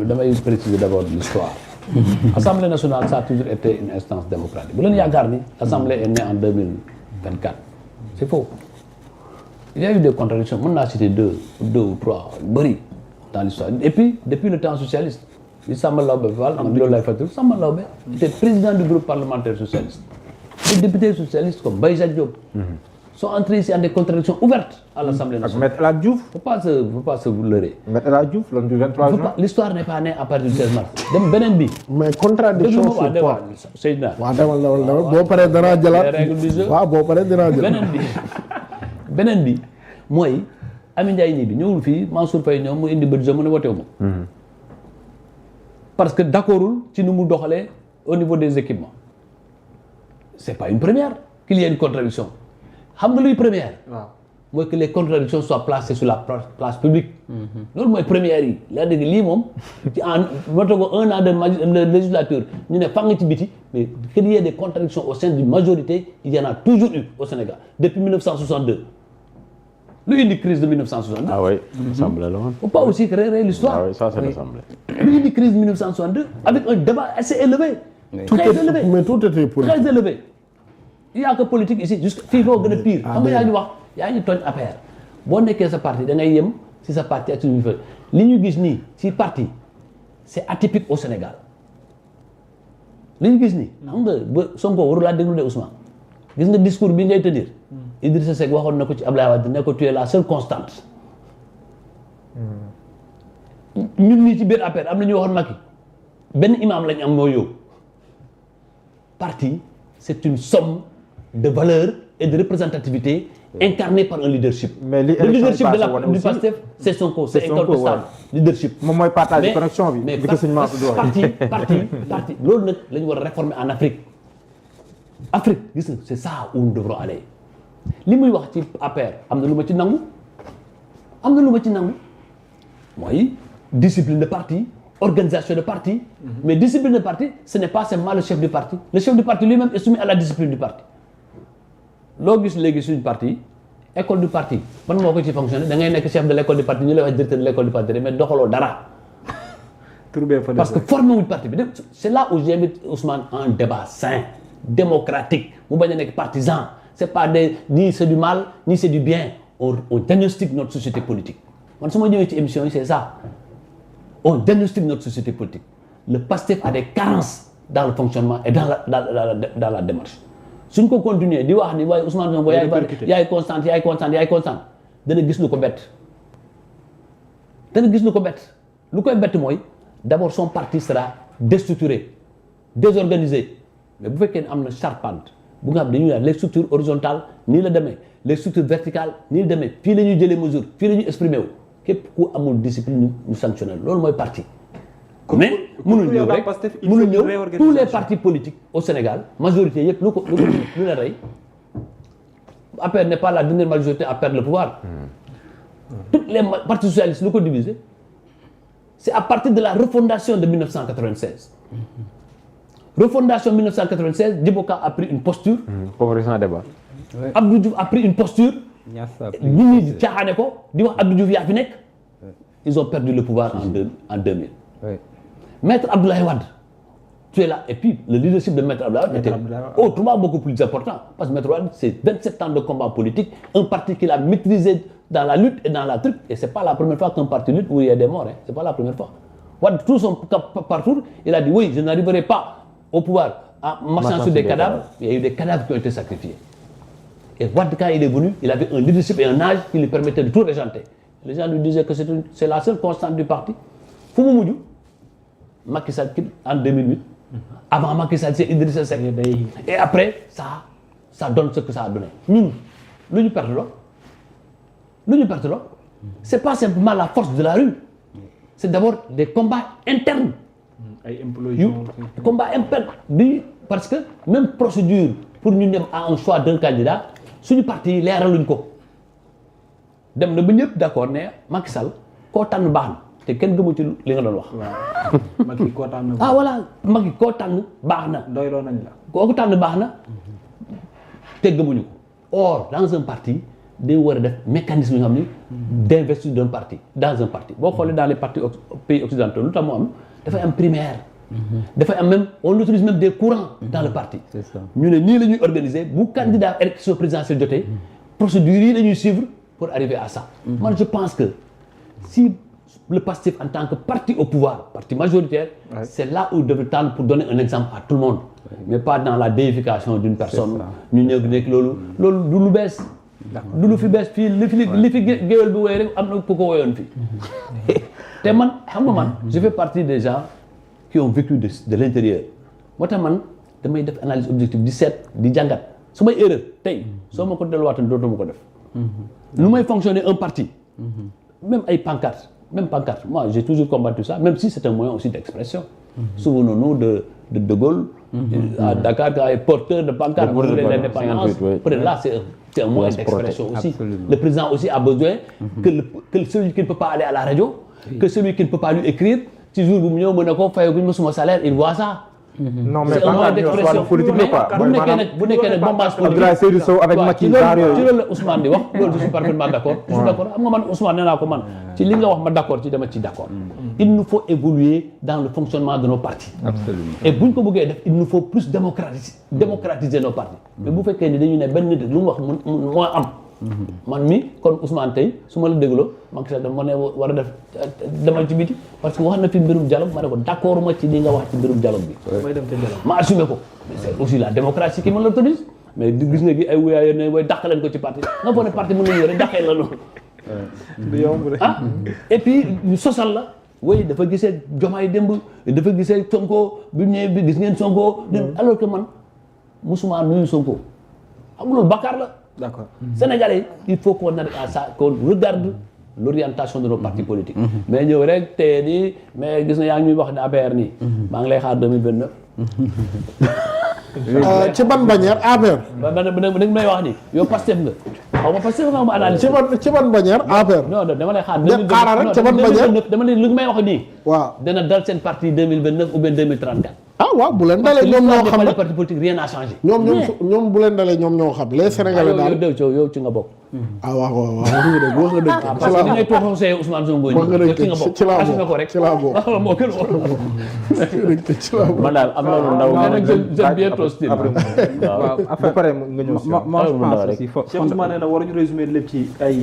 damay préciser d'abord l'histoire. L'Assemblée nationale, ça a toujours été une instance démocratique. Bu leen yaakaar ni l'Assemblée est née en 2024. C'est faux. Il y a eu des contradictions. Mën naa citer deux ou trois bëri dans l'histoire. Et puis, depuis le temps socialiste, Samba Laobé Fall, loolu lay fàttali, Samba Laobé était président du groupe parlementaire socialiste. Les députés socialistes comme Baye Jacques Diop sont entrés ici en des contradictions ouvertes à l'Assemblée nationale. Maître El Hadji Diouf. Faut pas se leurrer. Maître El Hadji Diouf, l'homme du 23 juin. L'histoire n'est pas née à partir du 16 mars. dem beneen bi. mais contradiction sur quoi Seydina. waaw demal boo paree danaa jëlaat. règle du jeu. waaw boo paree dinaa jël. beneen bi mooy Amy Ndiaye ñii bi ñëwul fii Mansour Faye ñëw mu indi budget mu ne wotewu ma. parce que d'accordul ci nu mu doxalee au niveau des équipements. C'est pas une première qu'il y ait une contradiction. Xam nga luy première. waaw mooy que les contradictions soient placées sur la place publique. loolu mooy première yi. la dégg lii moom ci ma toog 1 an de législature ñu ne fang ci biti mais qu'il y ait des contradictions au sein d'une majorité il y en a toujours eu au Sénégal depuis 1962. lu indi crise de 1962. Ah oui, l'Assemblée là. Faut pas aussi créer l'histoire. Ah oui, ça c'est l'Assemblée. Lu indi crise 1962 avec un débat assez élevé. Très élevé. Mais tout était politique. Très élevé. Il y a que politique ici jusqu'à fii foo gën a pire. xam nga yaa ngi wax yaa ngi tooñ APR boo nekkee sa parti da ngay yem si sa parti ak suñu fa li ñu gis nii si parti c'est atypique au Sénégal li ñu gis nii xam nga ba Sonko warul laa déglu de Ousmane gis nga discours bi ngay tenir Idrissa Seck waxoon na ko ci Abdoulaye Wade ne ko tu es la seule constante ñun nii ci biir APR am na ñu waxoon Macky benn imam lañ am moo yow parti c'est une somme de valeurs et de représentativité incarnée par un leadership. Mais le leadership du PASTEF c'est Sonko, c'est incontestable leadership. moom mooy partage connexion bi. mais parti loolu nag la ñu war a réformer en Afrique. Afrique gis nga c'est ça où nous devrons aller li muy wax ci APR am na lu ma ci nangu mooy discipline de parti. Organisation de parti, mais discipline de parti, ce n'est pas seulement le chef du parti. Le chef du parti lui-même est soumis à la discipline du parti. loo gis léegi suñu parti école du parti man moo ko ci fonctionner da ngay nekk chef de l'école du parti ñu lay wax directeur de l'école du parti mais doxaloo dara. parce que formé wuñ parti bi c'est là où j'invite Ousmane un débat sain démocratique mu bañ a nekk partisan c'est pas ni c'est du mal ni c'est du bien on diagnostique notre société politique man su ma ñëwee ci émission yi c'est ça. On diagnostique notre société politique. Le PASTEF a des carences dans le fonctionnement et dans la démarche. suñ ko continuer di wax ni waaye Ousmane Sonko yaay constante dana gis lu ko bett. lu koy bett mooy d'abord son parti sera déstructuré désorganisé mais bu fekkee ne am na charpente bu nga xam dañuy naan les structures horizontales nii la demee les structures verticales nii la demee fii la ñuy jëlee mesure fii la ñuy exprimer wu. képp ku amul discipline ñu sanctionné loolu mooy parti. mais mënul ñëw rek mënul ñëw tous les partis politiques au Sénégal majorité yëpp lu la rey APR n'est pas la dernière majorité à perdre le pouvoir. Toutes les partis socialistes lu ko diviser c'est à partir de la refondation de 1996. Refondation 1996 Djiboka a pris une posture. Pour sans débat. Abdou Diouf a pris une posture. nit ñi caaxaane ko di wax Abdou Diouf yaa fi nekk ils ont perdu le pouvoir en 2000. Maître Abdoulaye Wade tu es là et puis le leadership de Maître Abdoulaye Wade était autrement beaucoup plus important parce que Maître Wade c'est 27 ans de combat politique un parti qu'il a maîtrisé dans la lutte et dans la truc et c'est pas la première fois qu'un parti lutte où il y a des morts c'est pas la première fois Wade tout son parcours il a dit oui je n'arriverai pas au pouvoir en marchant sur des cadavres il y a eu des cadavres qui ont été sacrifiés. Et Wade, quand il est venu, il avait un leadership et un âge qui lui permettait de tout régenter. Les gens lui disaient que c'est la seule constante du parti. Foumu Moudjou, Macky Sall en 2008. Avant Macky Sall, c'est Idrissa Seck. Et après, ça donne ce que ça a donné. Nous, nous perdons. C'est pas simplement la force de la rue. C'est d'abord des combats internes. Combats internes. Parce que même procédure pour nous à un choix d'un candidat, suñu parti leeraluñ ko dem na ba ñëpp d'accord ne Macky Sall koo tànn baax na te kenn gëmu ci li nga doon wax. waaw Macky koo tànn. ah voilà Macky koo tànn baax na. doyloo nañ la. koo ko tànn baax na te gëmuñu ko. Or dans un parti day war a def mécanisme yoo xam ni d'investir d'un parti dans un parti boo xoolee dans les partis pays occidentaux lu tax mu am dafay am primaire dafay am même on utilise même des courants dans le parti ñu ne nii la ñuy organiser bu candidat élection présidentielle jotee procédures yi la ñuy suivre pour arriver à ça moi je pense que si le PASTEF en tant que parti au pouvoir parti majoritaire c'est là où il devrait tendre pour donner un exemple à tout le monde mais pas dans la déification d'une personne ñu ñëw nekk loolu du lu bees du lu fi bees fii li fi géwél bi woy rek am na ku ko woyoon fii te man xam nga man je fais partie des gens qui ont vécu de l'intérieur moo tax man damay def analyse objective di seet di jàngat su may erreur tey soo ma ko delluwaatoon dootuma ko def lu may fonctionner un parti même ay pancarte moi j'ai toujours combattu ça même si c'est un moyen aussi d'expression souvenons-nous de Gaulle à Dakar quand il est porteur de pancarte pour l'indépendance peut-être là c'est un moyen d'expression aussi le président aussi a besoin que celui qui ne peut pas aller à la radio que celui qui ne peut pas lui écrire ci jour bu mu ñëw mën na ko fayaguñ ma suma salaire il voit ça non mais c'est un moyen d'expression politique la quoi bu nekkee nag bombage politique Abdoulaye Seydou Sow avec Macky ci loolu la Ousmane di wax loolu je suis parfaitement d'accord je suis d'accord xam nga man Ousmane nee naa ko man ci li nga wax ma d'accord ci dama ci d'accord il nous faut évoluer dans le fonctionnement de nos partis absolument et buñ ko bëggee def il nous faut plus démocratiser nos partis mais bu fekkee ni dañu ne benn nit lu mu wax moo am man mi kon Ousmane tey su ma la dégloo Macky Sall dama ne war a def demal ci biti parce que wax na fi mbirum dialogue ma ne ko d'accord ma ci li nga wax ci mbirum dialogue bi ma assumé ko mais c'est aussi la démocratie qui me l'autorise mais gis nga gi ay wuyaay ne way dàq leen ko ci parti nga foog ne parti mën nañu yore dàqee la noonu et puis ñu sosal la way dafa gisee Diomaye démb dafa gisee Sonko bi ñëwee bi gis ngeen Sonko alors que man musuma nuyu Sonko xam nga loolu bàkkaar la d'accord Sénégalais il faut qu'on arrive à ça qu'on regarde l'orientation de nos partis politiques mais ñëw rek tey nii mais gis na yaa ngi ñuy wax ne APR nii maa ngi lay xaar 2029 ci ban bannière APR da may wax ni yow Pastef nga xaw ma Pastef nga ma analyse ci ban bannière APR non dama lay xaar xaaral rek ci ban bannière dama ne li may wax nii waaw dana dal seen parti 2029 ou bien 2034 waaw bu leen dalee ñoom ñoo xam ne parti politique rien n'a changé ñoom bu leen dalee ñoom ñoo xam les Sénégalais daal yow ci nga bokk waaw wax nga dëgg wax nga dëgg parce que ni ngay toxosee Ousmane Sonko wax nga dëgg ci nga bokk ci laa assumé ko rek ci laa bokk moo gën ci laa bokk man daal am na lu ndaw j'aime bien ton style waaw après nga ñëw moi je pense aussi Cheikh Ousmane nee na waruñu résumer lépp ci ay